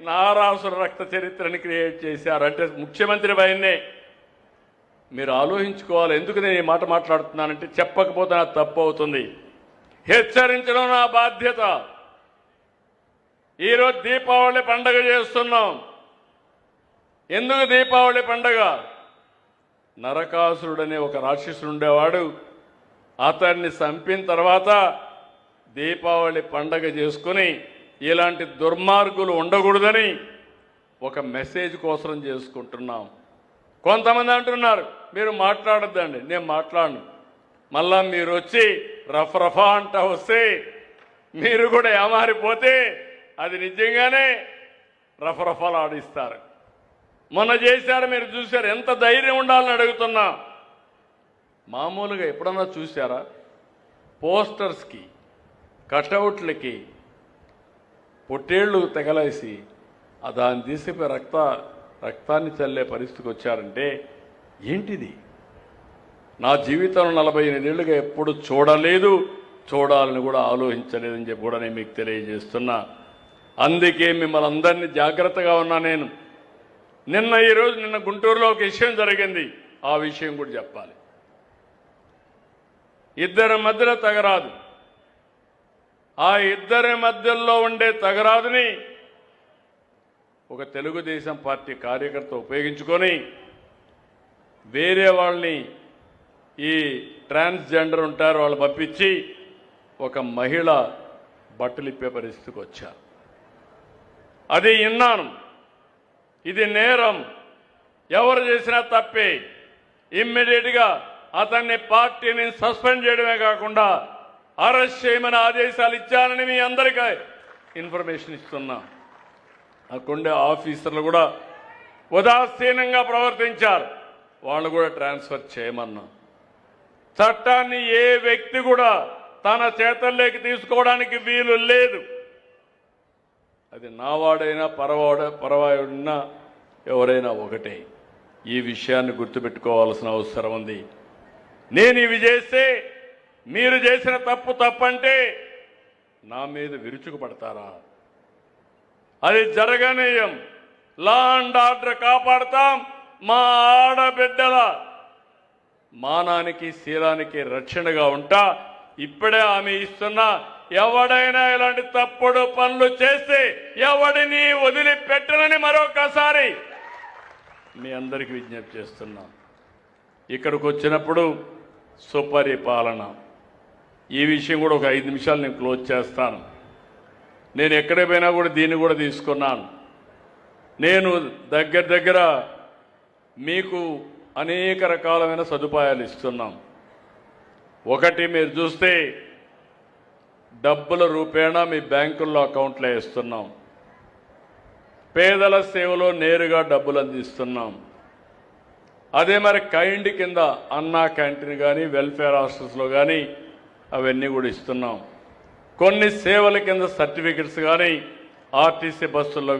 నారాసుర రక్త చరిత్రని క్రియేట్ చేశారు. అంటే ముఖ్యమంత్రి పైనే మీరు ఆలోచించుకోవాలి. ఎందుకు నేను ఈ మాట మాట్లాడుతున్నానంటే చెప్పకపోతే నాకు తప్పు అవుతుంది. హెచ్చరించడం నా బాధ్యత. ఈరోజు దీపావళి పండగ చేస్తున్నాం. ఎందుకు దీపావళి పండగ? నరకాసురుడనే ఒక రాక్షసుడు ఉండేవాడు. అతన్ని చంపిన తర్వాత దీపావళి పండగ చేసుకుని ఇలాంటి దుర్మార్గులు ఉండకూడదని ఒక మెసేజ్ కోసం చేసుకుంటున్నాం. కొంతమంది అంటున్నారు మీరు మాట్లాడొద్దండి. నేను మాట్లాడను. మళ్ళా మీరు వచ్చి రఫా అంట వస్తే మీరు కూడా ఏమారిపోతే అది నిజంగానే రఫాలు ఆడిస్తారు. మొన్న చేశారు, మీరు చూశారు. ఎంత ధైర్యం ఉండాలని అడుగుతున్నా. మామూలుగా ఎప్పుడన్నా చూశారా? పోస్టర్స్కి కటౌట్లకి పొట్టేళ్లు తెగలేసి దాన్ని తీసిపోయి రక్తాన్ని చల్లే పరిస్థితికి వచ్చారంటే ఏంటిది? నా జీవితంలో 48 ఏళ్ళుగా ఎప్పుడు చూడలేదు, చూడాలని కూడా ఆలోచించలేదని చెప్పి కూడా నేను మీకు తెలియజేస్తున్నా. అందుకే మిమ్మల్ని అందరినీ జాగ్రత్తగా ఉన్నా. నేను నిన్న గుంటూరులో ఒక విషయం జరిగింది. ఆ విషయం కూడా చెప్పాలి. ఇద్దరి మధ్యలో తగరాదు. ఆ ఇద్దరి మధ్యలో ఉండే తగరాదుని ఒక తెలుగుదేశం పార్టీ కార్యకర్త ఉపయోగించుకొని వేరే వాళ్ళని, ఈ ట్రాన్స్జెండర్ ఉంటారు వాళ్ళు పంపించి ఒక మహిళ బట్టలిప్పే పరిస్థితికి వచ్చారు. అది విన్నాను. ఇది నేరం. ఎవరు చేసినా తప్పే. ఇమ్మీడియట్గా అతన్ని పార్టీని సస్పెండ్ చేయడమే కాకుండా అరెస్ట్ చేయమని ఆదేశాలు ఇచ్చానని మీ అందరికీ ఇన్ఫర్మేషన్ ఇస్తున్నా. అక్కడుండే ఆఫీసర్లు కూడా ఉదాసీనంగా ప్రవర్తించారు. వాళ్ళు కూడా ట్రాన్స్ఫర్ చేయమన్నా. చట్టాన్ని ఏ వ్యక్తి కూడా తన చేతల్లోకి తీసుకోవడానికి వీలు లేదు. అది నావాడైనా పరవాయుడినా ఎవరైనా ఒకటే. ఈ విషయాన్ని గుర్తుపెట్టుకోవాల్సిన అవసరం ఉంది. నేను ఇవి చేస్తే మీరు చేసిన తప్పంటే నా మీద విరుచుకుపడతారా? అది జరగనీయం. Law and order కాపాడుతాం. మా ఆడబిడ్డల మానానికి శీలానికి రక్షణగా ఉంటా. ఇప్పుడే హామీ ఇస్తున్నా. ఎవడైనా ఇలాంటి తప్పుడు పనులు చేస్తే ఎవడిని వదిలిపెట్టనని మరొకసారి మీ అందరికీ విజ్ఞప్తి చేస్తున్నా. ఇక్కడికి వచ్చినప్పుడు సుపరిపాలన, ఈ విషయం కూడా ఒక 5 నిమిషాలు నేను క్లోజ్ చేస్తాను. నేను ఎక్కడికి పోయినా కూడా దీన్ని కూడా తీసుకున్నాను. నేను దగ్గర మీకు అనేక రకాలైన సదుపాయాలు ఇస్తున్నాం. ఒకటి, మీరు చూస్తే డబ్బుల రూపేణా మీ బ్యాంకుల్లో అకౌంట్లో వేస్తున్నాం. పేదల సేవలో నేరుగా డబ్బులు అందిస్తున్నాం. అదే మరి కైండ్ కింద అన్నా క్యాంటీన్ కానీ వెల్ఫేర్ హాస్టల్స్లో కానీ అవన్నీ కూడా ఇస్తున్నాం. కొన్ని సేవల కింద సర్టిఫికెట్స్ కానీ ఆర్టీసీ బస్సుల్లో